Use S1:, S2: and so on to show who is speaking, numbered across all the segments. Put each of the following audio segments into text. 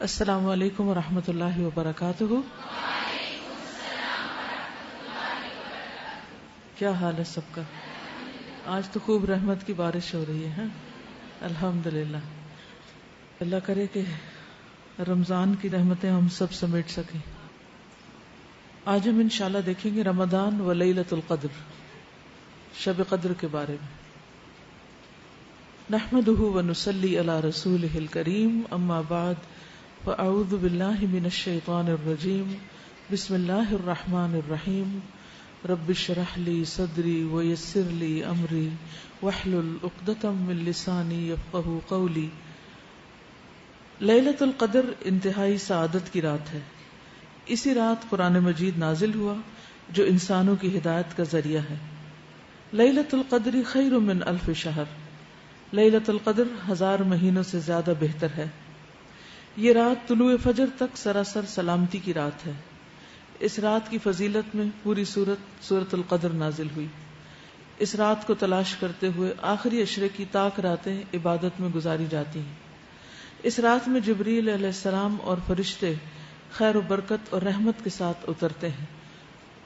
S1: السلام علیکم ورحمۃ اللہ وبرکاتہ۔ کیا حال ہے سب کا؟ آج تو خوب رحمت کی بارش ہو رہی ہے، الحمدللہ۔ اللہ کرے کہ رمضان کی رحمتیں ہم سب سمیٹ سکیں۔ آج ہم انشاءاللہ دیکھیں گے رمضان و لیلۃ القدر، شب قدر کے بارے میں۔ نحمدہ ونصلی علی رسولہ الکریم، اما بعد فاعوذ باللہ من الشیطان الرجیم، بسم اللہ الرحمن الرحیم۔ رب اشرح لی صدری ویسر لی امری واحلل عقدۃ من لسانی یفقہوا قولی۔ لیلۃ القدر انتہائی سعادت کی رات ہے۔ اسی رات قرآن مجید نازل ہوا جو انسانوں کی ہدایت کا ذریعہ ہے۔ لیلۃ القدر خیر من الف شہر، لیلۃ القدر 1000 مہینوں سے زیادہ بہتر ہے۔ یہ رات طلوع فجر تک سراسر سلامتی کی رات ہے۔ اس رات کی فضیلت میں پوری سورۃ القدر نازل ہوئی۔ اس رات کو تلاش کرتے ہوئے آخری عشرے کی طاق راتیں عبادت میں گزاری جاتی ہیں۔ اس رات میں جبریل علیہ السلام اور فرشتے خیر و برکت اور رحمت کے ساتھ اترتے ہیں،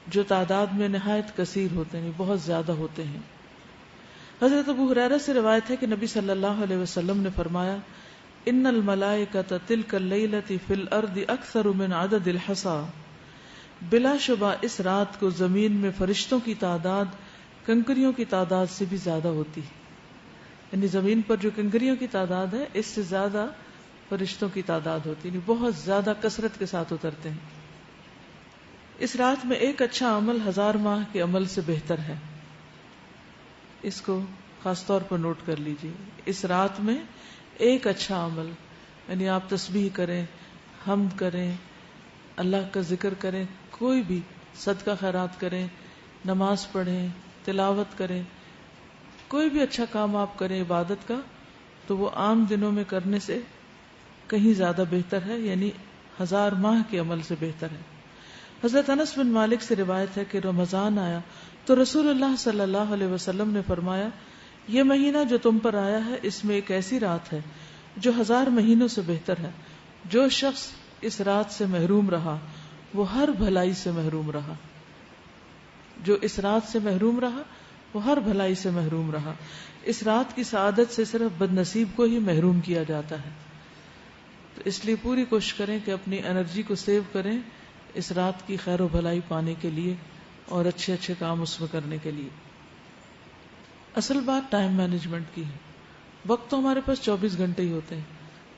S1: جو تعداد میں نہایت کثیر ہوتے ہیں، بہت زیادہ ہوتے ہیں۔ حضرت ابو ہریرہ سے روایت ہے کہ نبی صلی اللہ علیہ وسلم نے فرمایا، ان الملائکۃ تلک اللیلۃ فی الارض اکثر من عدد الحصی، بلا شبہ اس رات کو زمین میں فرشتوں کی تعداد کنکریوں کی تعداد سے بھی زیادہ ہوتی ہے۔ یعنی زمین پر جو کنکریوں کی تعداد ہے اس سے زیادہ فرشتوں کی تعداد ہوتی ہے، یعنی بہت زیادہ کثرت کے ساتھ اترتے ہیں۔ اس رات میں ایک اچھا عمل 1000 ماہ کے عمل سے بہتر ہے۔ اس کو خاص طور پر نوٹ کر لیجیے۔ اس رات میں ایک اچھا عمل، یعنی آپ تسبیح کریں، حمد کریں، اللہ کا ذکر کریں، کوئی بھی صدقہ خیرات کریں، نماز پڑھیں، تلاوت کریں، کوئی بھی اچھا کام آپ کریں عبادت کا، تو وہ عام دنوں میں کرنے سے کہیں زیادہ بہتر ہے، یعنی 1000 ماہ کے عمل سے بہتر ہے۔ حضرت انس بن مالک سے روایت ہے کہ رمضان آیا تو رسول اللہ صلی اللہ علیہ وسلم نے فرمایا، یہ مہینہ جو تم پر آیا ہے اس میں ایک ایسی رات ہے جو 1000 مہینوں سے بہتر ہے۔ جو شخص اس رات سے محروم رہا وہ ہر بھلائی سے محروم رہا۔ جو اس رات سے محروم رہا وہ ہر بھلائی سے محروم رہا۔ اس رات کی سعادت سے صرف بد نصیب کو ہی محروم کیا جاتا ہے۔ تو اس لیے پوری کوشش کریں کہ اپنی انرجی کو سیو کریں اس رات کی خیر و بھلائی پانے کے لیے اور اچھے اچھے کام اس میں کرنے کے لیے۔ اصل بات ٹائم مینجمنٹ کی ہے۔ وقت تو ہمارے پاس 24 گھنٹے ہی ہوتے ہیں،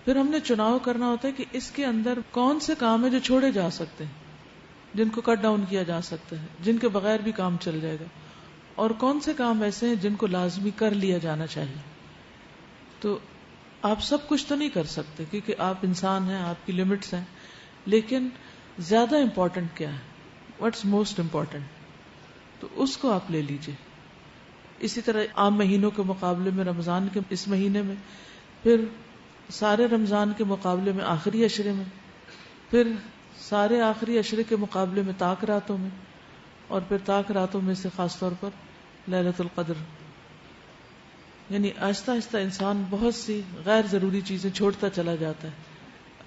S1: پھر ہم نے چناؤ کرنا ہوتا ہے کہ اس کے اندر کون سے کام ہیں جو چھوڑے جا سکتے ہیں، جن کو کٹ ڈاؤن کیا جا سکتا ہے، جن کے بغیر بھی کام چل جائے گا، اور کون سے کام ایسے ہیں جن کو لازمی کر لیا جانا چاہیے۔ تو آپ سب کچھ تو نہیں کر سکتے کیونکہ آپ انسان ہیں، آپ کی لمٹس ہیں، لیکن زیادہ امپورٹنٹ کیا ہے، واٹس موسٹ امپورٹنٹ، تو اس کو آپ لے لیجئے۔ اسی طرح عام مہینوں کے مقابلے میں رمضان کے اس مہینے میں، پھر سارے رمضان کے مقابلے میں آخری عشرے میں، پھر سارے آخری عشرے کے مقابلے میں طاق راتوں میں، اور پھر طاق راتوں میں سے خاص طور پر لیلۃ القدر۔ یعنی آہستہ آہستہ انسان بہت سی غیر ضروری چیزیں چھوڑتا چلا جاتا ہے۔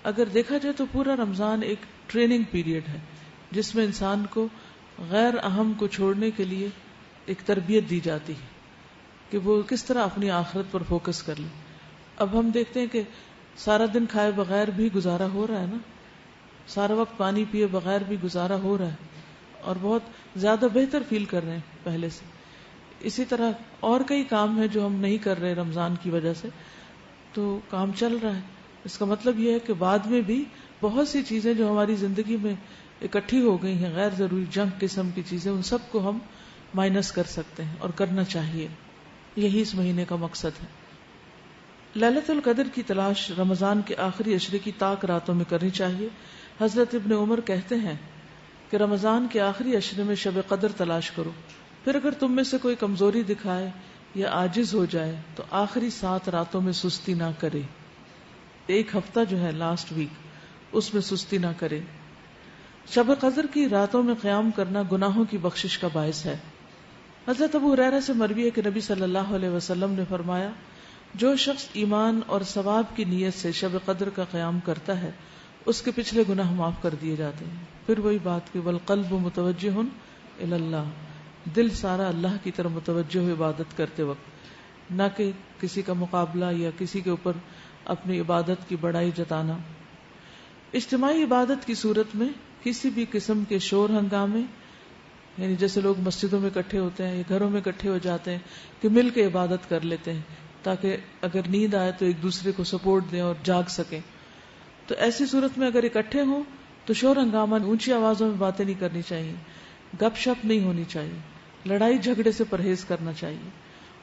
S1: اگر دیکھا جائے تو پورا رمضان ایک ٹریننگ پیریڈ ہے جس میں انسان کو غیر اہم کو چھوڑنے کے لیے ایک تربیت دی جاتی ہے کہ وہ کس طرح اپنی آخرت پر فوکس کر لے۔ اب ہم دیکھتے ہیں کہ سارا دن کھائے بغیر بھی گزارا ہو رہا ہے نا، سارا وقت پانی پیے بغیر بھی گزارا ہو رہا ہے، اور بہت زیادہ بہتر فیل کر رہے ہیں پہلے سے۔ اسی طرح اور کئی کام ہیں جو ہم نہیں کر رہے رمضان کی وجہ سے، تو کام چل رہا ہے۔ اس کا مطلب یہ ہے کہ بعد میں بھی بہت سی چیزیں جو ہماری زندگی میں اکٹھی ہو گئی ہیں، غیر ضروری جنک قسم کی چیزیں، ان سب کو ہم مائنس کر سکتے ہیں اور کرنا چاہیے۔ یہی اس مہینے کا مقصد ہے۔ لیلۃ القدر کی تلاش رمضان کے آخری عشرے کی طاق راتوں میں کرنی چاہیے۔ حضرت ابن عمر کہتے ہیں کہ رمضان کے آخری عشرے میں شب قدر تلاش کرو، پھر اگر تم میں سے کوئی کمزوری دکھائے یا عاجز ہو جائے تو آخری 7 راتوں میں سستی نہ کرے۔ ایک ہفتہ جو ہے لاسٹ ویک، اس میں سستی نہ کرے۔ شب قدر کی راتوں میں قیام کرنا گناہوں کی بخشش کا باعث ہے۔ حضرت ابو ہریرہ سے مروی ہے کہ نبی صلی اللہ علیہ وسلم نے فرمایا، جو شخص ایمان اور ثواب کی نیت سے شب قدر کا قیام کرتا ہے اس کے پچھلے گناہ معاف کر دیے جاتے ہیں. پھر وہی بات کہ والقلب متوجہ الی اللہ، دل سارا اللہ کی طرف متوجہ ہو عبادت کرتے وقت، نہ کہ کسی کا مقابلہ یا کسی کے اوپر اپنی عبادت کی بڑائی جتانا. اجتماعی عبادت کی صورت میں کسی بھی قسم کے شور ہنگامے، یعنی جیسے لوگ مسجدوں میں اکٹھے ہوتے ہیں یا گھروں میں اکٹھے ہو جاتے ہیں کہ مل کے عبادت کر لیتے ہیں تاکہ اگر نیند آئے تو ایک دوسرے کو سپورٹ دیں اور جاگ سکیں. تو ایسی صورت میں اگر اکٹھے ہوں تو شور ہنگامہ، اونچی آوازوں میں باتیں نہیں کرنی چاہیے، گپ شپ نہیں ہونی چاہیے، لڑائی جھگڑے سے پرہیز کرنا چاہیے،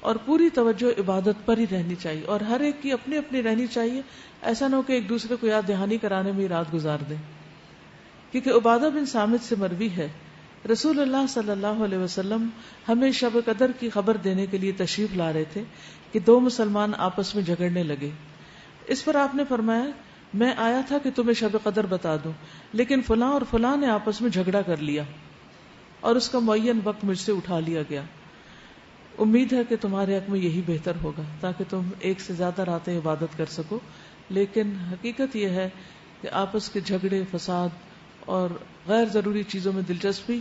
S1: اور پوری توجہ عبادت پر ہی رہنی چاہیے، اور ہر ایک کی اپنی اپنی رہنی چاہیے. ایسا نہ ہو کہ ایک دوسرے کو یاد دہانی کرانے میں ہی رات گزار دیں. کیونکہ عبادہ بن صامت سے مروی ہے رسول اللہ صلی اللہ علیہ وسلم ہمیں شب قدر کی خبر دینے کے لیے تشریف لا رہے تھے کہ دو مسلمان آپس میں جھگڑنے لگے. اس پر آپ نے فرمایا میں آیا تھا کہ تمہیں شب قدر بتا دوں، لیکن فلاں اور فلاں نے آپس میں جھگڑا کر لیا اور اس کا معین وقت مجھ سے اٹھا لیا گیا. امید ہے کہ تمہارے حق میں یہی بہتر ہوگا تاکہ تم ایک سے زیادہ راتیں عبادت کر سکو. لیکن حقیقت یہ ہے کہ آپس کے جھگڑے، فساد اور غیر ضروری چیزوں میں دلچسپی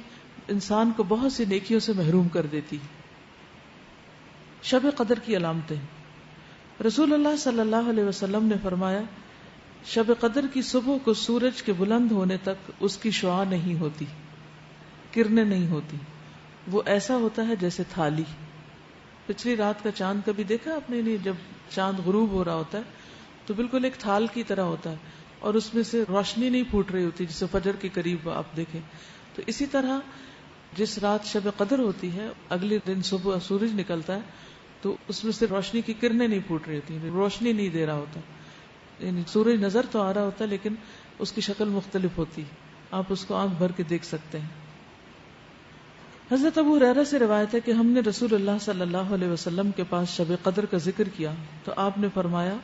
S1: انسان کو بہت سی نیکیوں سے محروم کر دیتی. شب قدر کی علامتیں. رسول اللہ صلی اللہ علیہ وسلم نے فرمایا شب قدر کی صبح کو سورج کے بلند ہونے تک اس کی شعاع نہیں ہوتی، کرنیں نہیں ہوتی، وہ ایسا ہوتا ہے جیسے تھالی. پچھلی رات کا چاند کبھی دیکھا آپ نے؟ نہیں. جب چاند غروب ہو رہا ہوتا ہے تو بالکل ایک تھال کی طرح ہوتا ہے اور اس میں سے روشنی نہیں پھوٹ رہی ہوتی جسے فجر کے قریب آپ دیکھیں. تو اسی طرح جس رات شب قدر ہوتی ہے اگلے دن صبح سورج نکلتا ہے تو اس میں سے روشنی کی کرنیں نہیں پھوٹ رہی ہوتی، روشنی نہیں دے رہا ہوتا، یعنی سورج نظر تو آ رہا ہوتا ہے لیکن اس کی شکل مختلف ہوتی، آپ اس کو آنکھ بھر کے دیکھ سکتے ہیں. حضرت ابو ہریرہ سے روایت ہے کہ ہم نے رسول اللہ صلی اللہ علیہ وسلم کے پاس شب قدر کا ذکر کیا تو آپ نے فرمایا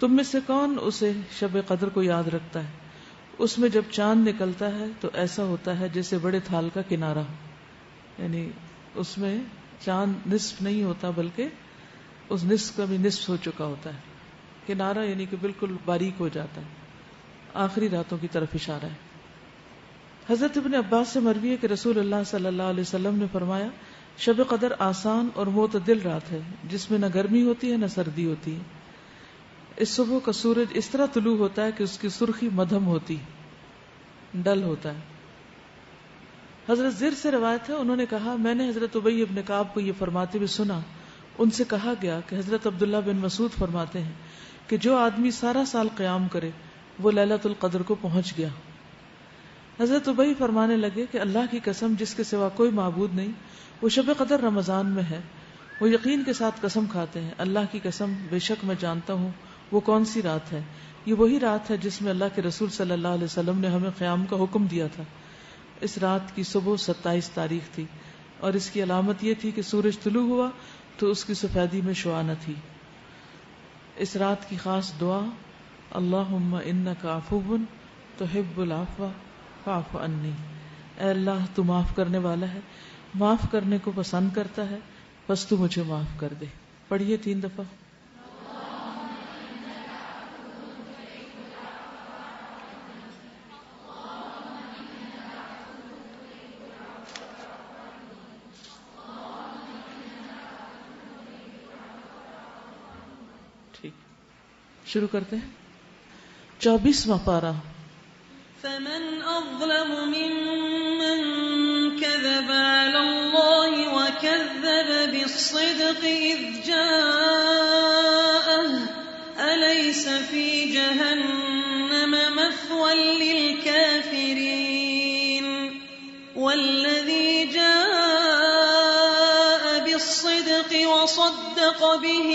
S1: تم میں سے کون اسے شب قدر کو یاد رکھتا ہے؟ اس میں جب چاند نکلتا ہے تو ایسا ہوتا ہے جیسے بڑے تھال کا کنارہ، یعنی اس میں چاند نصف نہیں ہوتا بلکہ اس نصف کا بھی نصف ہو چکا ہوتا ہے. کنارہ یعنی کہ بالکل باریک ہو جاتا ہے. آخری راتوں کی طرف اشارہ ہے. حضرت ابن عباس سے مروی ہے کہ رسول اللہ صلی اللہ علیہ وسلم نے فرمایا شب قدر آسان اور معتدل رات ہے جس میں نہ گرمی ہوتی ہے نہ سردی ہوتی ہے. اس صبح کا سورج اس طرح طلوع ہوتا ہے کہ اس کی سرخی مدھم ہوتی، ڈل ہوتا ہے. حضرت زر سے روایت ہے انہوں نے کہا میں نے حضرت ابی ابن کعب کو یہ فرماتے ہوئے سنا. ان سے کہا گیا کہ حضرت عبداللہ بن مسعود فرماتے ہیں کہ جو آدمی سارا سال قیام کرے وہ لیلۃ القدر کو پہنچ گیا. حضرت ابی فرمانے لگے کہ اللہ کی قسم جس کے سوا کوئی معبود نہیں، وہ شب قدر رمضان میں ہے. وہ یقین کے ساتھ قسم کھاتے ہیں اللہ کی قسم بے شک میں جانتا ہوں وہ کون سی رات ہے. یہ وہی رات ہے جس میں اللہ کے رسول صلی اللہ علیہ وسلم نے ہمیں قیام کا حکم دیا تھا. اس رات کی صبح 27 تاریخ تھی اور اس کی علامت یہ تھی کہ سورج طلوع ہوا تو اس کی سفیدی میں شعاع نہ تھی. اس رات کی خاص دعا اللہم انک عفو تحب العفو فاعف عنی، اے اللہ تو معاف کرنے والا ہے، معاف کرنے کو پسند کرتا ہے، بس تو مجھے معاف کر دے. پڑھیے 3 دفعہ. شروع کرتے ہیں. 24واں پارہ.
S2: فمن أظلم ممن كذب على الله وكذب بالصدق إذ جاءه أليس في جهنم مثوى للكافرين والذي جاء بالصدق وصدق به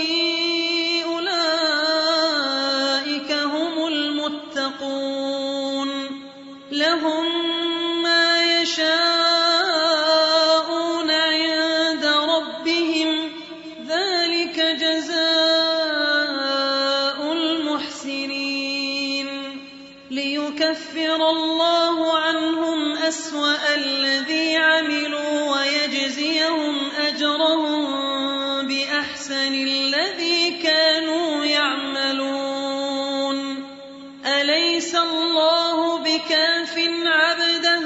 S2: لهم ما يشاءون عند ربهم ذلك جزاء المحسنين ليكفر الله عنهم أسوأ الذي عملوا ويجزيهم أجرهم بأحسن الذي كانوا يعملون أليس أليس الله بكاف عبده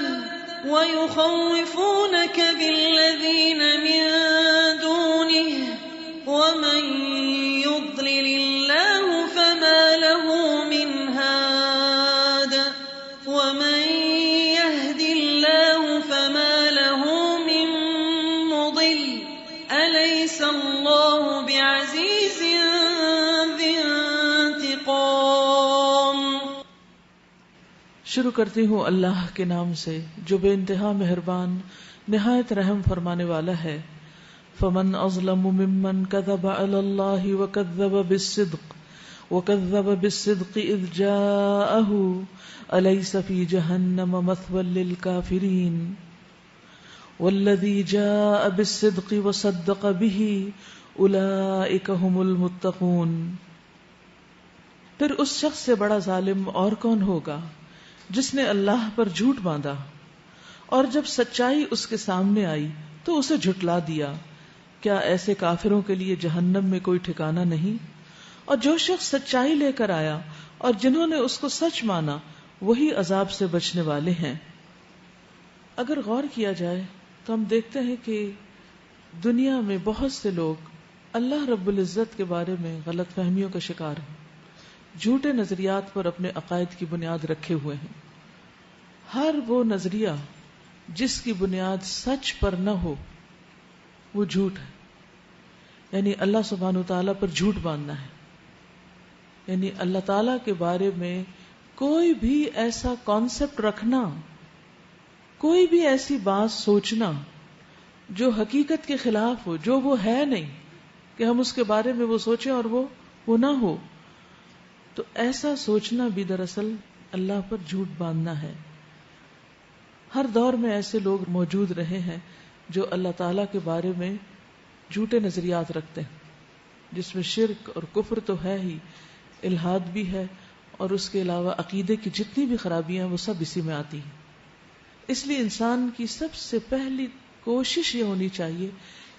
S2: ويخوفونك بالذين من دونه ومن يضلل الله فما له من هاد ومن يهد الله فما له من مضل أليس الله بعزيز ذي انتقام.
S1: شروع کرتی ہوں اللہ کے نام سے جو بے انتہا مہربان نہایت رحم فرمانے والا ہے. فمن اظلم ممن كذب على الله وكذب بالصدق اذ جاءه اليس في جهنم مثوى للكافرين والذي جاء بالصدق وصدق به اولئك هم المتقون. پھر اس شخص سے بڑا ظالم اور کون ہوگا جس نے اللہ پر جھوٹ باندھا اور جب سچائی اس کے سامنے آئی تو اسے جھٹلا دیا. کیا ایسے کافروں کے لیے جہنم میں کوئی ٹھکانہ نہیں؟ اور جو شخص سچائی لے کر آیا اور جنہوں نے اس کو سچ مانا وہی عذاب سے بچنے والے ہیں. اگر غور کیا جائے تو ہم دیکھتے ہیں کہ دنیا میں بہت سے لوگ اللہ رب العزت کے بارے میں غلط فہمیوں کا شکار ہیں، جھوٹے نظریات پر اپنے عقائد کی بنیاد رکھے ہوئے ہیں. ہر وہ نظریہ جس کی بنیاد سچ پر نہ ہو وہ جھوٹ ہے. یعنی اللہ سبحانہ وتعالی پر جھوٹ باندھنا ہے، یعنی اللہ تعالی کے بارے میں کوئی بھی ایسا کانسیپٹ رکھنا، کوئی بھی ایسی بات سوچنا جو حقیقت کے خلاف ہو، جو وہ ہے نہیں کہ ہم اس کے بارے میں وہ سوچیں اور وہ نہ ہو. تو ایسا سوچنا بھی دراصل اللہ پر جھوٹ باندھنا ہے. ہر دور میں ایسے لوگ موجود رہے ہیں جو اللہ تعالیٰ کے بارے میں جھوٹے نظریات رکھتے ہیں، جس میں شرک اور کفر تو ہے ہی، الحاد بھی ہے، اور اس کے علاوہ عقیدے کی جتنی بھی خرابیاں ہیں وہ سب اسی میں آتی ہیں. اس لیے انسان کی سب سے پہلی کوشش یہ ہونی چاہیے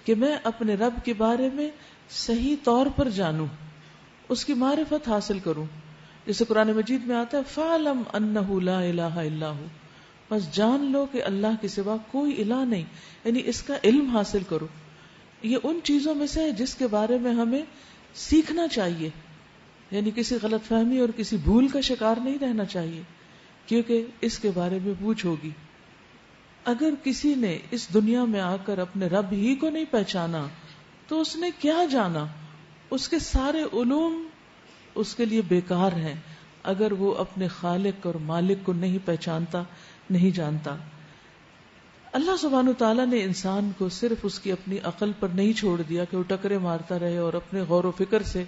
S1: کہ میں اپنے رب کے بارے میں صحیح طور پر جانوں، اس کی معرفت حاصل کروں. جیسے قرآن مجید میں آتا ہے فَعْلَمْ أَنَّهُ لَا إِلَٰهَ إِلَّا هُوَ، بس جان لو کہ اللہ کے سوا کوئی الہ نہیں، یعنی اس کا علم حاصل کرو. یہ ان چیزوں میں سے ہے جس کے بارے میں ہمیں سیکھنا چاہیے، یعنی کسی غلط فہمی اور کسی بھول کا شکار نہیں رہنا چاہیے، کیونکہ اس کے بارے میں پوچھ ہوگی. اگر کسی نے اس دنیا میں آ کر اپنے رب ہی کو نہیں پہچانا تو اس نے کیا جانا؟ اس کے سارے علوم اس کے لیے بیکار ہیں اگر وہ اپنے خالق اور مالک کو نہیں پہچانتا، نہیں جانتا. اللہ سبحانہ وتعالیٰ نے انسان کو صرف اس کی اپنی عقل پر نہیں چھوڑ دیا کہ وہ ٹکرے مارتا رہے اور اپنے غور و فکر سے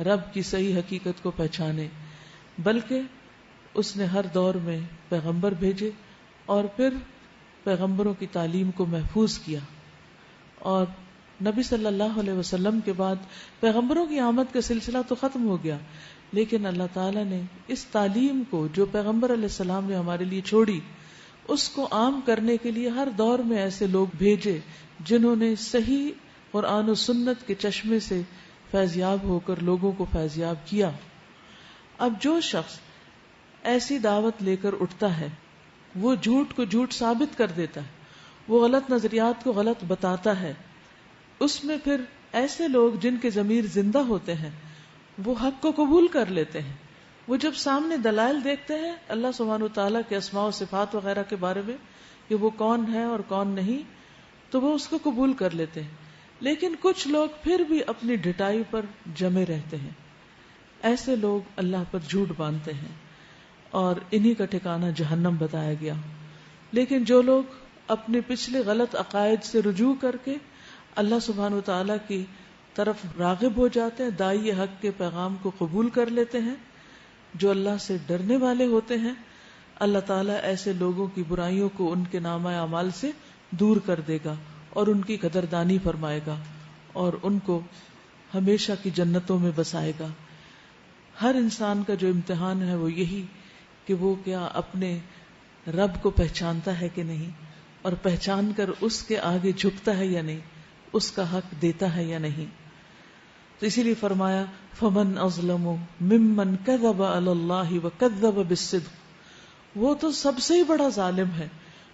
S1: رب کی صحیح حقیقت کو پہچانے، بلکہ اس نے ہر دور میں پیغمبر بھیجے اور پھر پیغمبروں کی تعلیم کو محفوظ کیا. اور نبی صلی اللہ علیہ وسلم کے بعد پیغمبروں کی آمد کا سلسلہ تو ختم ہو گیا، لیکن اللہ تعالیٰ نے اس تعلیم کو جو پیغمبر علیہ السلام نے ہمارے لیے چھوڑی اس کو عام کرنے کے لیے ہر دور میں ایسے لوگ بھیجے جنہوں نے صحیح قرآن و سنت کے چشمے سے فیضیاب ہو کر لوگوں کو فیضیاب کیا. اب جو شخص ایسی دعوت لے کر اٹھتا ہے وہ جھوٹ کو جھوٹ ثابت کر دیتا ہے، وہ غلط نظریات کو غلط بتاتا ہے. اس میں پھر ایسے لوگ جن کے ضمیر زندہ ہوتے ہیں وہ حق کو قبول کر لیتے ہیں. وہ جب سامنے دلائل دیکھتے ہیں اللہ سبحانہ وتعالیٰ کے اسماء و صفات وغیرہ کے بارے میں کہ وہ کون ہے اور کون نہیں، تو وہ اس کو قبول کر لیتے ہیں. لیکن کچھ لوگ پھر بھی اپنی ڈٹائی پر جمے رہتے ہیں. ایسے لوگ اللہ پر جھوٹ باندھتے ہیں اور انہی کا ٹھکانہ جہنم بتایا گیا. لیکن جو لوگ اپنے پچھلے غلط عقائد سے رجوع کر کے اللہ سبحانہ وتعالیٰ کی طرف راغب ہو جاتے ہیں، داعی حق کے پیغام کو قبول کر لیتے ہیں، جو اللہ سے ڈرنے والے ہوتے ہیں، اللہ تعالیٰ ایسے لوگوں کی برائیوں کو ان کے نامہ اعمال سے دور کر دے گا اور ان کی قدردانی فرمائے گا اور ان کو ہمیشہ کی جنتوں میں بسائے گا. ہر انسان کا جو امتحان ہے وہ یہی کہ وہ کیا اپنے رب کو پہچانتا ہے کہ نہیں، اور پہچان کر اس کے آگے جھکتا ہے یا نہیں، اس کا حق دیتا ہے یا نہیں. تو اسی لیے فرمایا فمن اظلم ممن کذب علی اللہ وکذب بالصدق، وہ تو سب سے ہی بڑا ظالم ہے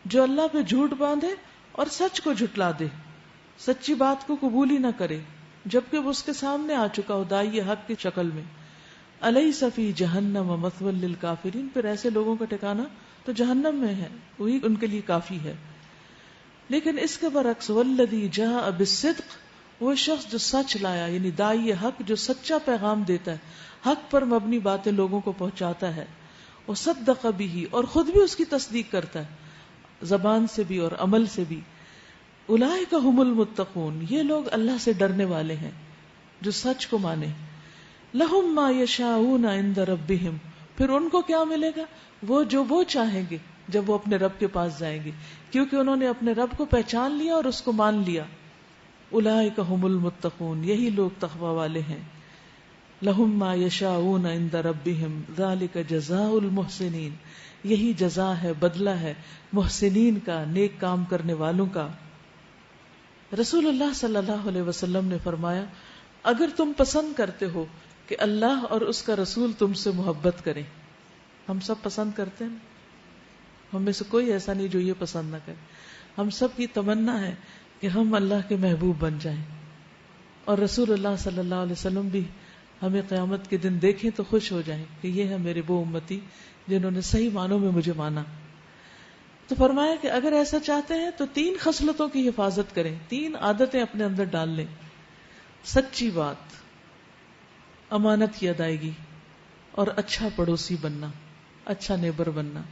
S1: جو اللہ پہ جھوٹ باندھے اور سچ کو جھٹلا دے، سچی بات کو قبول ہی نہ کرے جبکہ وہ اس کے سامنے آ چکا ہو دائی حق کی شکل میں۔ الیس فی جہنم مثوی للکافرین، پھر ایسے لوگوں کا ٹھکانہ تو جہنم میں ہے، وہی ان کے لیے کافی ہے۔ لیکن اس کے برعکس والذی جاء بالصدق، وہ شخص جو سچ لایا، یعنی دائی حق جو سچا پیغام دیتا ہے، حق پر مبنی باتیں لوگوں کو پہنچاتا ہے، وصدق بہ، اور خود بھی اس کی تصدیق کرتا ہے زبان سے بھی اور عمل سے بھی۔ اولئک ھم المتقون، یہ لوگ اللہ سے ڈرنے والے ہیں جو سچ کو مانے۔ لہم ما یشاؤون عند ربہم، پھر ان کو کیا ملے گا؟ وہ چاہیں گے جب وہ اپنے رب کے پاس جائیں گے، کیونکہ انہوں نے اپنے رب کو پہچان لیا اور اس کو مان لیا۔ اولئک ھم المتقون، یہی لوگ تقوی والے ہیں۔ لہم ما یشاؤون عند ربہم ذلک جزاء المحسنین، یہی جزا ہے، بدلہ ہے محسنین کا، نیک کام کرنے والوں کا۔ رسول اللہ صلی اللہ علیہ وسلم نے فرمایا، اگر تم پسند کرتے ہو کہ اللہ اور اس کا رسول تم سے محبت کریں، ہم سب پسند کرتے ہیں، ہم میں سے کوئی ایسا نہیں جو یہ پسند نہ کرے، ہم سب کی تمنا ہے کہ ہم اللہ کے محبوب بن جائیں، اور رسول اللہ صلی اللہ علیہ وسلم بھی ہمیں قیامت کے دن دیکھیں تو خوش ہو جائیں کہ یہ ہے میرے وہ امتی جنہوں نے صحیح معنوں میں مجھے مانا۔ تو فرمایا کہ اگر ایسا چاہتے ہیں تو 3 خصلتوں کی حفاظت کریں، 3 عادتیں اپنے اندر ڈال لیں: سچی بات، امانت کی ادائیگی، اور اچھا پڑوسی بننا، اچھا نیبر بننا۔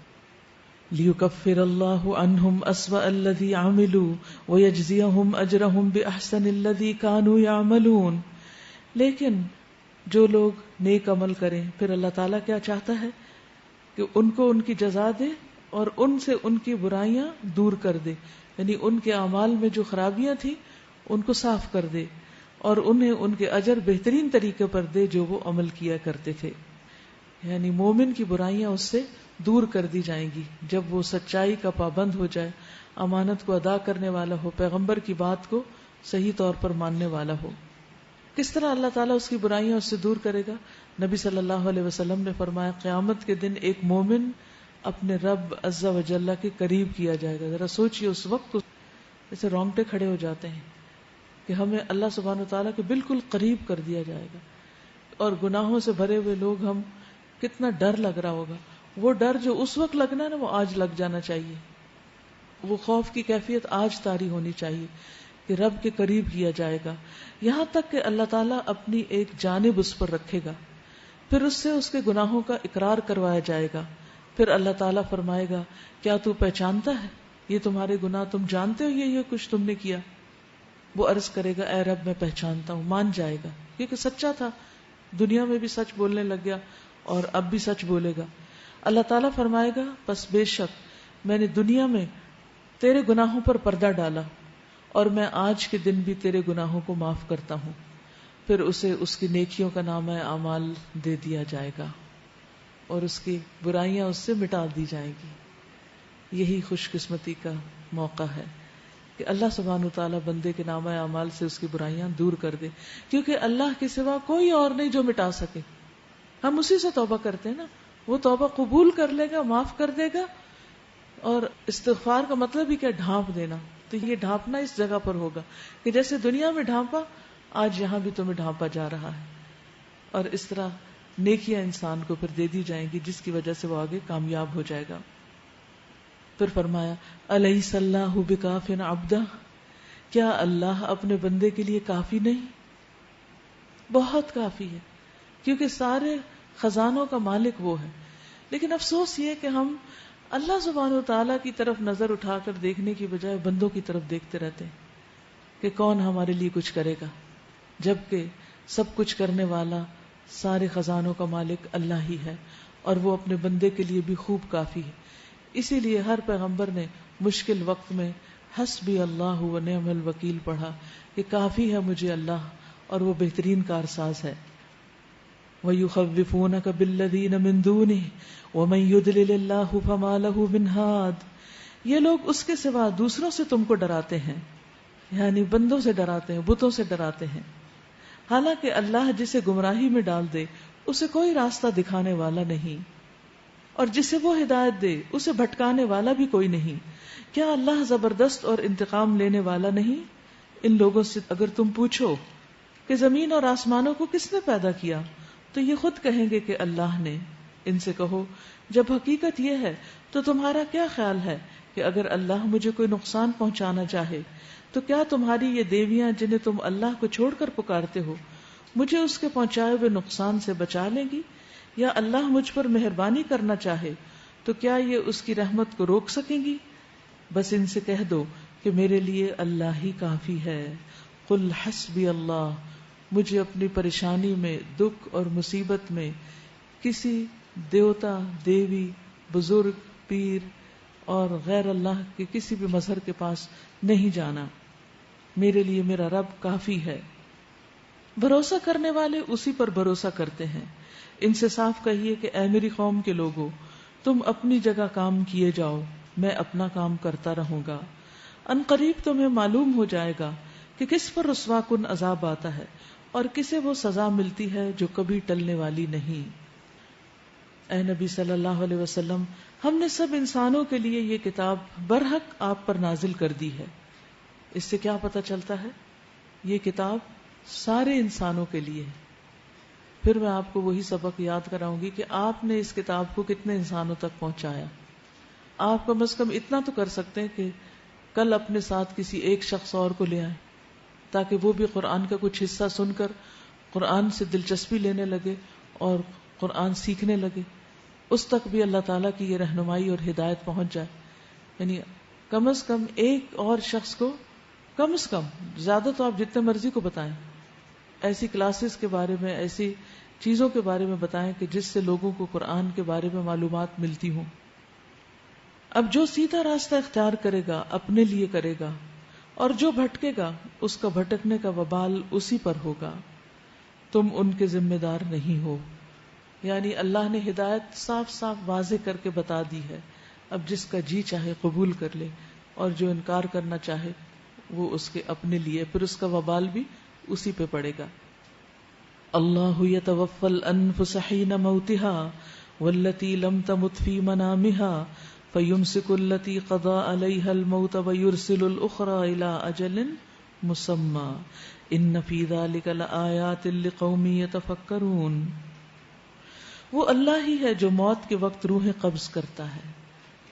S1: لِيُكَفِّرَ اللَّهُ عَنْهُمْ أَسْوَأَ الَّذِي عَمِلُوا وَيَجْزِيَهُمْ أَجْرَهُمْ بِأَحْسَنِ الَّذِي كَانُوا يَعْمَلُونَ۔ لیکن جو لوگ نیک عمل کریں، پھر اللہ تعالیٰ کیا چاہتا ہے کہ ان کو ان کی جزا دے اور ان سے ان کی برائیاں دور کر دے، یعنی ان کے اعمال میں جو خرابیاں تھیں ان کو صاف کر دے اور انہیں ان کے اجر بہترین طریقے پر دے جو وہ عمل کیا کرتے تھے۔ یعنی مومن کی برائیاں اس سے دور کر دی جائیں گی جب وہ سچائی کا پابند ہو جائے، امانت کو ادا کرنے والا ہو، پیغمبر کی بات کو صحیح طور پر ماننے والا ہو۔ کس طرح اللہ تعالیٰ اس کی برائیاں اس سے دور کرے گا؟ نبی صلی اللہ علیہ وسلم نے فرمایا، قیامت کے دن ایک مومن اپنے رب عز و جل کے قریب کیا جائے گا۔ ذرا سوچئے اس وقت جیسے رونگٹے کھڑے ہو جاتے ہیں کہ ہمیں اللہ سبحانہ و تعالیٰ کے بالکل قریب کر دیا جائے گا، اور گناہوں سے بھرے ہوئے لوگ ہم، کتنا ڈر لگ رہا ہوگا۔ وہ ڈر جو اس وقت لگنا ہے نا، وہ آج لگ جانا چاہیے۔ وہ خوف کی کیفیت آج طاری ہونی چاہیے کہ رب کے قریب کیا جائے گا، یہاں تک کہ اللہ تعالیٰ اپنی ایک جانب اس پر رکھے گا، پھر اس سے اس کے گناہوں کا اقرار کروایا جائے گا۔ پھر اللہ تعالیٰ فرمائے گا، کیا تو پہچانتا ہے یہ تمہارے گناہ، تم جانتے ہو یہ کچھ تم نے کیا؟ وہ عرض کرے گا، اے رب میں پہچانتا ہوں، مان جائے گا کیونکہ سچا تھا، دنیا میں بھی سچ بولنے لگ گیا اور اب بھی سچ بولے گا۔ اللہ تعالیٰ فرمائے گا، پس بے شک میں نے دنیا میں تیرے گناہوں پر پردہ ڈالا اور میں آج کے دن بھی تیرے گناہوں کو معاف کرتا ہوں۔ پھر اسے اس کی نیکیوں کا نامہ اعمال دے دیا جائے گا اور اس کی برائیاں اس سے مٹا دی جائیں گی۔ یہی خوش قسمتی کا موقع ہے کہ اللہ سبحانہ وتعالیٰ بندے کے نامہ اعمال سے اس کی برائیاں دور کر دے، کیونکہ اللہ کے سوا کوئی اور نہیں جو مٹا سکے۔ ہم اسی سے توبہ کرتے ہیں نا، وہ توبہ قبول کر لے گا، معاف کر دے گا۔ اور استغفار کا مطلب ہی کیا؟ ڈھانپ دینا۔ تو یہ ڈھانپنا اس جگہ پر ہوگا کہ جیسے دنیا میں ڈھانپا، آج یہاں بھی تمہیں ڈھانپا جا رہا ہے، اور اس طرح نیکیاں انسان کو پھر دے دی جائیں گی جس کی وجہ سے وہ آگے کامیاب ہو جائے گا۔ پھر فرمایا، الیس اللہ بکاف عبدہ، کیا اللہ اپنے بندے کے لیے کافی نہیں؟ بہت کافی ہے، کیونکہ سارے خزانوں کا مالک وہ ہے۔ لیکن افسوس یہ کہ ہم اللہ سبحانہ وتعالیٰ کی طرف نظر اٹھا کر دیکھنے کی بجائے بندوں کی طرف دیکھتے رہتے ہیں کہ کون ہمارے لیے کچھ کرے گا، جبکہ سب کچھ کرنے والا، سارے خزانوں کا مالک اللہ ہی ہے، اور وہ اپنے بندے کے لیے بھی خوب کافی ہے۔ اسی لیے ہر پیغمبر نے مشکل وقت میں حسبی اللہ و نعم الوکیل پڑھا کہ کافی ہے مجھے اللہ، اور وہ بہترین کارساز ہے۔ وَيُخَوِّفُونَكَ بِالَّذِينَ مِن دُونِهِ وَمَن يُضْلِلِ اللَّهُ فَمَا لَهُ مِنْ هَادٍ، یہ لوگ اس کے سوا دوسروں سے تم کو ڈراتے ہیں، یعنی بندوں سے ڈراتے ہیں، بتوں سے ڈراتے ہیں۔ حالانکہ اللہ جسے گمراہی میں ڈال دے اسے کوئی راستہ دکھانے والا نہیں، اور جسے وہ ہدایت دے اسے بھٹکانے والا بھی کوئی نہیں۔ کیا اللہ زبردست اور انتقام لینے والا نہیں؟ ان لوگوں سے اگر تم پوچھو کہ زمین اور آسمانوں کو کس نے پیدا کیا تو یہ خود کہیں گے کہ اللہ نے۔ ان سے کہو جب حقیقت یہ ہے تو تمہارا کیا خیال ہے کہ اگر اللہ مجھے کوئی نقصان پہنچانا چاہے تو کیا تمہاری یہ دیویاں جنہیں تم اللہ کو چھوڑ کر پکارتے ہو مجھے اس کے پہنچائے ہوئے نقصان سے بچا لیں گی؟ یا اللہ مجھ پر مہربانی کرنا چاہے تو کیا یہ اس کی رحمت کو روک سکیں گی؟ بس ان سے کہہ دو کہ میرے لیے اللہ ہی کافی ہے۔ قل حسبی اللہ، مجھے اپنی پریشانی میں، دکھ اور مصیبت میں کسی دیوتا، دیوی، بزرگ، پیر اور غیر اللہ کے کسی بھی مظہر کے پاس نہیں جانا، میرے لیے میرا رب کافی ہے۔ بھروسہ کرنے والے اسی پر بھروسہ کرتے ہیں۔ ان سے صاف کہیے کہ اے میری قوم کے لوگوں، تم اپنی جگہ کام کیے جاؤ، میں اپنا کام کرتا رہوں گا۔ ان قریب تمہیں معلوم ہو جائے گا کہ کس پر رسوا کن عذاب آتا ہے اور کسے وہ سزا ملتی ہے جو کبھی ٹلنے والی نہیں۔ اے نبی صلی اللہ علیہ وسلم، ہم نے سب انسانوں کے لیے یہ کتاب برحق آپ پر نازل کر دی ہے۔ اس سے کیا پتہ چلتا ہے؟ یہ کتاب سارے انسانوں کے لیے ہے۔ پھر میں آپ کو وہی سبق یاد کراؤں گی کہ آپ نے اس کتاب کو کتنے انسانوں تک پہنچایا۔ آپ کم از کم اتنا تو کر سکتے ہیں کہ کل اپنے ساتھ کسی ایک شخص اور کو لے آئیں تاکہ وہ بھی قرآن کا کچھ حصہ سن کر قرآن سے دلچسپی لینے لگے اور قرآن سیکھنے لگے، اس تک بھی اللہ تعالیٰ کی یہ رہنمائی اور ہدایت پہنچ جائے۔ یعنی کم از کم ایک اور شخص کو، کم از کم، زیادہ تو آپ جتنے مرضی کو بتائیں، ایسی کلاسز کے بارے میں، ایسی چیزوں کے بارے میں بتائیں کہ جس سے لوگوں کو قرآن کے بارے میں معلومات ملتی ہوں۔ اب جو سیدھا راستہ اختیار کرے گا اپنے لیے کرے گا، اور جو بھٹکے گا اس کا بھٹکنے کا وبال اسی پر ہوگا، تم ان کے ذمہ دار نہیں ہو۔ یعنی اللہ نے ہدایت صاف صاف واضح کر کے بتا دی ہے، اب جس کا جی چاہے قبول کر لے اور جو انکار کرنا چاہے وہ اس کے اپنے لیے، پھر اس کا وبال بھی اسی پہ پڑے گا۔ اللہ یتوفی الانفس حین موتها والتی لم تمت فی منامها فیمسک التی قضى علیها الموت ویرسل الاخرى الى اجل مسمى ان فی ذلک لآیات لقوم یتفکرون۔ وہ اللہ ہی ہے جو موت کے وقت روحیں قبض کرتا ہے،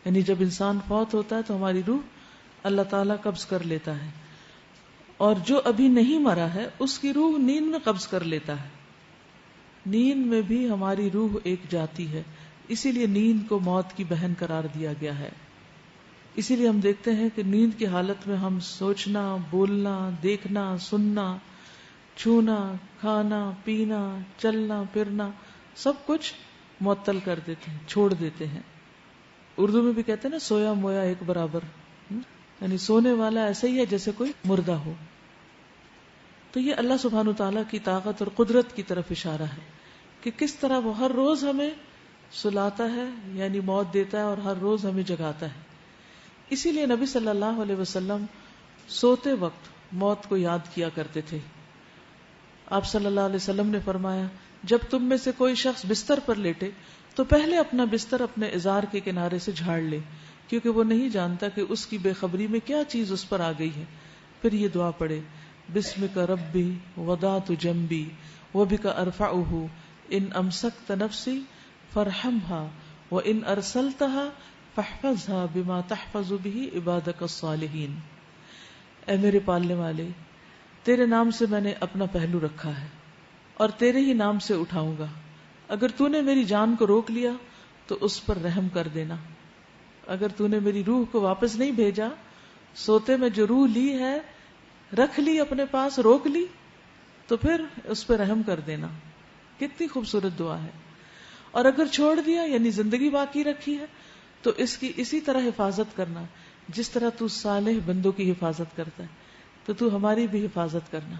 S1: یعنی جب انسان فوت ہوتا ہے تو ہماری روح اللہ تعالیٰ قبض کر لیتا ہے، اور جو ابھی نہیں مرا ہے اس کی روح نیند میں قبض کر لیتا ہے۔ نیند میں بھی ہماری روح ایک جاتی ہے، اسی لیے نیند کو موت کی بہن قرار دیا گیا ہے۔ اسی لیے ہم دیکھتے ہیں کہ نیند کی حالت میں ہم سوچنا، بولنا، دیکھنا، سننا، چھونا، کھانا، پینا، چلنا پھرنا سب کچھ معطل کر دیتے ہیں، چھوڑ دیتے ہیں۔ اردو میں بھی کہتے ہیں نا، سویا مویا ایک برابر، یعنی سونے والا ایسا ہی ہے جیسے کوئی مردہ ہو۔ تو یہ اللہ سبحانہ تعالیٰ کی طاقت اور قدرت کی طرف اشارہ ہے کہ کس طرح وہ ہر روز ہمیں سلاتا ہے، یعنی موت دیتا ہے، اور ہر روز ہمیں جگاتا ہے۔ اسی لیے نبی صلی اللہ علیہ وسلم سوتے وقت موت کو یاد کیا کرتے تھے۔ آپ صلی اللہ علیہ وسلم نے فرمایا، جب تم میں سے کوئی شخص بستر پر لیٹے تو پہلے اپنا بستر اپنے ازار کے کنارے سے جھاڑ لے، کیونکہ وہ نہیں جانتا کہ اس کی بے خبری میں کیا چیز اس پر آ گئی ہے۔ پھر یہ دعا پڑھے، بسمک ربی وضعت جنبی وبک ارفعہ ان امسکت نفسی فرحمها وان ارسلتها فاحفظها بما تحفظ به عبادک الصالحین۔ اے میرے پالنے والے، تیرے نام سے میں نے اپنا پہلو رکھا ہے اور تیرے ہی نام سے اٹھاؤں گا۔ اگر تو نے میری جان کو روک لیا تو اس پر رحم کر دینا، اگر تو نے میری روح کو واپس نہیں بھیجا، سوتے میں جو روح لی ہے رکھ لی اپنے پاس، روک لی، تو پھر اس پہ رحم کر دینا۔ کتنی خوبصورت دعا ہے۔ اور اگر چھوڑ دیا، یعنی زندگی باقی رکھی ہے، تو اس کی اسی طرح حفاظت کرنا جس طرح تو صالح بندوں کی حفاظت کرتا ہے، تو ہماری بھی حفاظت کرنا،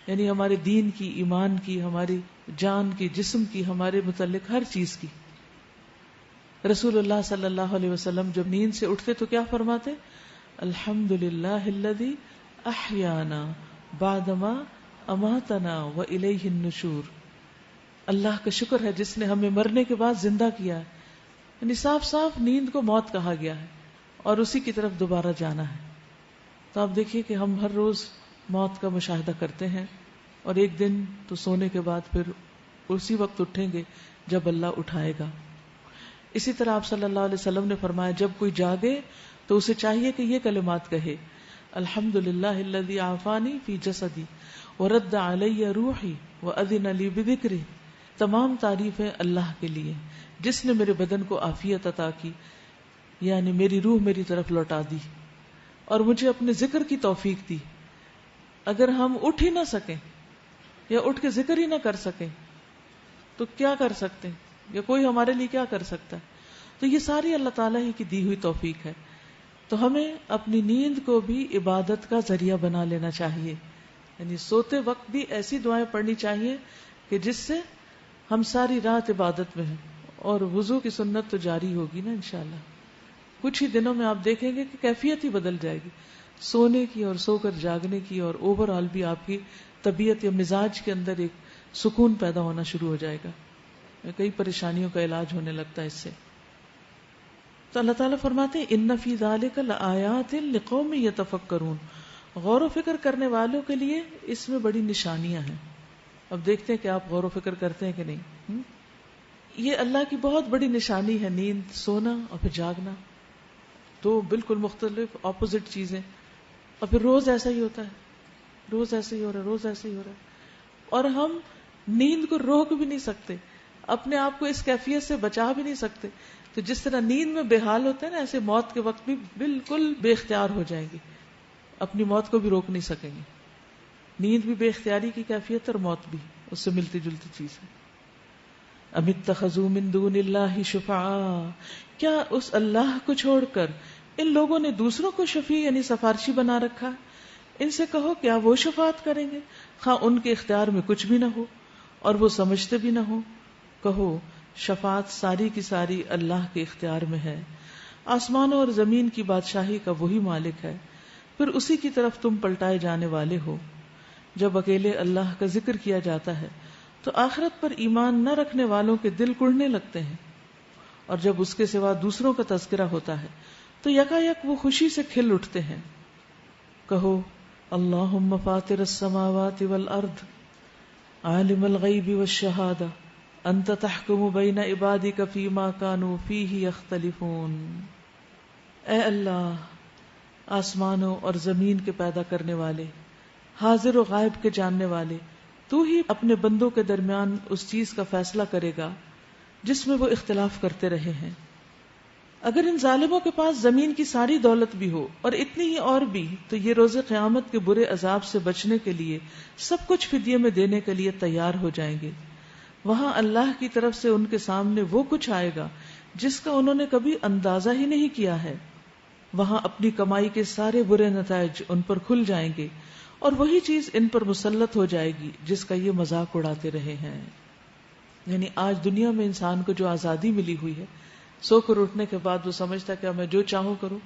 S1: یعنی ہمارے دین کی، ایمان کی، ہماری جان کی، جسم کی، ہمارے متعلق ہر چیز کی۔ رسول اللہ صلی اللہ علیہ وسلم جب نیند سے اٹھتے تو کیا فرماتے؟ الحمدللہ الذی احیانا بعدما اماتنا والیہ النشور. اللہ کا شکر ہے جس نے ہمیں مرنے کے بعد زندہ کیا ہے. یعنی صاف صاف نیند کو موت کہا گیا ہے اور اسی کی طرف دوبارہ جانا ہے. تو آپ دیکھیے کہ ہم ہر روز موت کا مشاہدہ کرتے ہیں اور ایک دن تو سونے کے بعد پھر اسی وقت اٹھیں گے جب اللہ اٹھائے گا. اسی طرح آپ صلی اللہ علیہ وسلم نے فرمایا جب کوئی جاگے تو اسے چاہیے کہ یہ کلمات کہے الحمدللہ الذی عافانی فی جسدی ورد علی روحی واذن لی بذکری. تمام تعریفیں اللہ کے لیے جس نے میرے بدن کو عافیت عطا کی، یعنی میری روح میری طرف لوٹا دی اور مجھے اپنے ذکر کی توفیق دی. اگر ہم اٹھ ہی نہ سکیں یا اٹھ کے ذکر ہی نہ کر سکیں تو کیا کر سکتے ہیں، یا کوئی ہمارے لیے کیا کر سکتا ہے؟ تو یہ ساری اللہ تعالیٰ ہی کی دی ہوئی توفیق ہے. تو ہمیں اپنی نیند کو بھی عبادت کا ذریعہ بنا لینا چاہیے. یعنی سوتے وقت بھی ایسی دعائیں پڑھنی چاہیے کہ جس سے ہم ساری رات عبادت میں ہیں. اور وضو کی سنت تو جاری ہوگی نا انشاءاللہ. کچھ ہی دنوں میں آپ دیکھیں گے کہ کیفیت ہی بدل جائے گی سونے کی اور سو کر جاگنے کی، اور اوور آل بھی آپ کی طبیعت یا مزاج کے اندر ایک سکون پیدا ہونا شروع ہو جائے گا. کئی پریشانیوں کا علاج ہونے لگتا ہے اس سے. تو اللہ تعالیٰ فرماتے ہیں ان فی ذلک لآیات لقوم یتفکرون. غور و فکر کرنے والوں کے لیے اس میں بڑی نشانیاں ہیں. اب دیکھتے ہیں کہ آپ غور و فکر کرتے ہیں کہ نہیں. یہ اللہ کی بہت بڑی نشانی ہے، نیند، سونا اور پھر جاگنا، دو بالکل مختلف اپوزٹ چیزیں. اور پھر روز ایسا ہی ہوتا ہے، روز ایسے ہی ہو رہا ہے، روز ایسے ہی ہو رہا ہے. اور ہم نیند کو روک بھی نہیں سکتے، اپنے آپ کو اس کیفیت سے بچا بھی نہیں سکتے. تو جس طرح نیند میں بے حال ہوتے ہیں نا، ایسے موت کے وقت بھی بالکل بے اختیار ہو جائیں گے، اپنی موت کو بھی روک نہیں سکیں گے. نیند بھی بے اختیاری کی کیفیت اور موت بھی اس سے ملتی جلتی چیز ہے. ام اتخذوا من دون اللہ شفعاء. کیا اس اللہ کو چھوڑ کر ان لوگوں نے دوسروں کو شفیع یعنی سفارشی بنا رکھا؟ ان سے کہو کیا وہ شفاعت کریں گے خواہ ان کے اختیار میں کچھ بھی نہ ہو اور وہ سمجھتے بھی نہ ہو. کہو شفاعت ساری کی ساری اللہ کے اختیار میں ہے. آسمانوں اور زمین کی بادشاہی کا وہی مالک ہے، پھر اسی کی طرف تم پلٹائے جانے والے ہو. جب اکیلے اللہ کا ذکر کیا جاتا ہے تو آخرت پر ایمان نہ رکھنے والوں کے دل کڑنے لگتے ہیں، اور جب اس کے سوا دوسروں کا تذکرہ ہوتا ہے تو یکایک وہ خوشی سے کھل اٹھتے ہیں. کہو اللہم فاطر السماوات والارض عالم الغیب والشہادہ انت تحکم بین عبادک فیما کانوا فیہ یختلفون. اے اللہ، آسمانوں اور زمین کے پیدا کرنے والے، حاضر و غائب کے جاننے والے، تو ہی اپنے بندوں کے درمیان اس چیز کا فیصلہ کرے گا جس میں وہ اختلاف کرتے رہے ہیں. اگر ان ظالموں کے پاس زمین کی ساری دولت بھی ہو اور اتنی ہی اور بھی، تو یہ روز قیامت کے برے عذاب سے بچنے کے لیے سب کچھ فدیے میں دینے کے لیے تیار ہو جائیں گے. وہاں اللہ کی طرف سے ان کے سامنے وہ کچھ آئے گا جس کا انہوں نے کبھی اندازہ ہی نہیں کیا ہے. وہاں اپنی کمائی کے سارے برے نتائج ان پر کھل جائیں گے اور وہی چیز ان پر مسلط ہو جائے گی جس کا یہ مذاق اڑاتے رہے ہیں. یعنی آج دنیا میں انسان کو جو آزادی ملی ہوئی ہے، سو کر اٹھنے کے بعد وہ سمجھتا ہے کہ میں جو چاہوں کروں،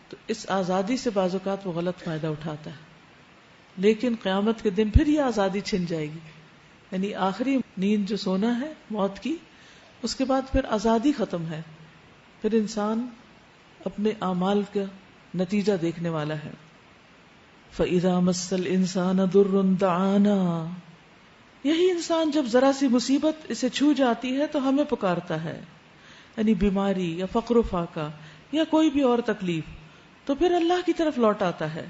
S1: تو اس آزادی سے بعض اوقات وہ غلط فائدہ اٹھاتا ہے. لیکن قیامت کے دن پھر یہ آزادی چھن جائے گی. یعنی آخری نیند جو سونا ہے موت کی، اس کے بعد پھر آزادی ختم ہے. پھر انسان اپنے اعمال کا نتیجہ دیکھنے والا ہے. فَإِذَا مَسَّ الْإِنسَانَ ضُرٌّ دَعَانَا. یہی انسان جب ذرا سی مصیبت اسے چھو جاتی ہے تو ہمیں پکارتا ہے، یعنی بیماری یا فقر و فاقہ یا کوئی بھی اور تکلیف، تو پھر اللہ کی طرف لوٹ آتا ہے.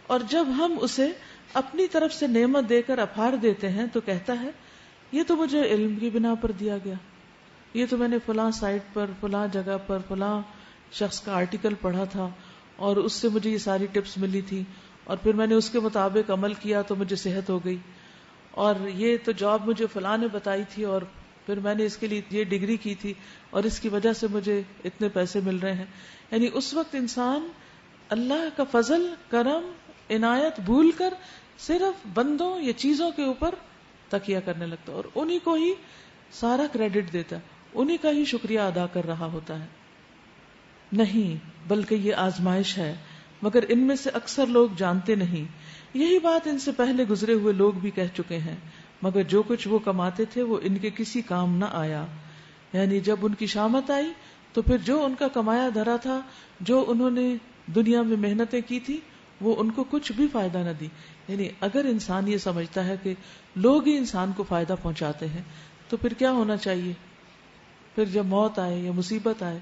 S1: اور جب ہم اسے اپنی طرف سے نعمت دے کر اپھار دیتے ہیں تو کہتا ہے یہ تو مجھے علم کی بنا پر دیا گیا، یہ تو میں نے فلاں سائٹ پر، فلاں جگہ پر، فلاں شخص کا آرٹیکل پڑھا تھا اور اس سے مجھے یہ ساری ٹپس ملی تھی، اور پھر میں نے اس کے مطابق عمل کیا تو مجھے صحت ہو گئی، اور یہ تو جاب مجھے فلاں نے بتائی تھی، اور پھر میں نے اس کے لیے یہ ڈگری کی تھی اور اس کی وجہ سے مجھے اتنے پیسے مل رہے ہیں. یعنی اس وقت انسان اللہ کا فضل، کرم، عنایت بھول کر صرف بندوں یا چیزوں کے اوپر تکیہ کرنے لگتا ہے اور انہی کو ہی سارا کریڈٹ دیتا ہے، انہی کا ہی شکریہ ادا کر رہا ہوتا ہے. نہیں، بلکہ یہ آزمائش ہے. مگر ان میں سے اکثر لوگ جانتے نہیں. یہی بات ان سے پہلے گزرے ہوئے لوگ بھی کہہ چکے ہیں، مگر جو کچھ وہ کماتے تھے وہ ان کے کسی کام نہ آیا. یعنی جب ان کی شامت آئی تو پھر جو ان کا کمایا دھرا تھا، جو انہوں نے دنیا میں محنتیں کی تھی، وہ ان کو کچھ بھی فائدہ نہ دی. یعنی اگر انسان یہ سمجھتا ہے کہ لوگ ہی انسان کو فائدہ پہنچاتے ہیں تو پھر کیا ہونا چاہیے؟ پھر جب موت آئے یا مصیبت آئے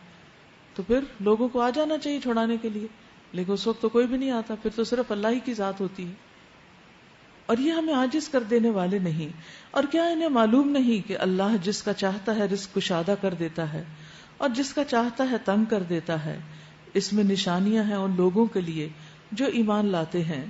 S1: تو پھر لوگوں کو آ جانا چاہیے چھڑانے کے لیے، لیکن اس وقت تو کوئی بھی نہیں آتا، پھر تو صرف اللہ ہی کی ذات ہوتی ہے. اور یہ ہمیں عاجز کر دینے والے نہیں. اور کیا انہیں معلوم نہیں کہ اللہ جس کا چاہتا ہے رزق کشادہ کر دیتا ہے اور جس کا چاہتا ہے تنگ کر دیتا ہے. اس میں نشانیاں ہیں ان لوگوں کے لیے جو ایمان لاتے ہیں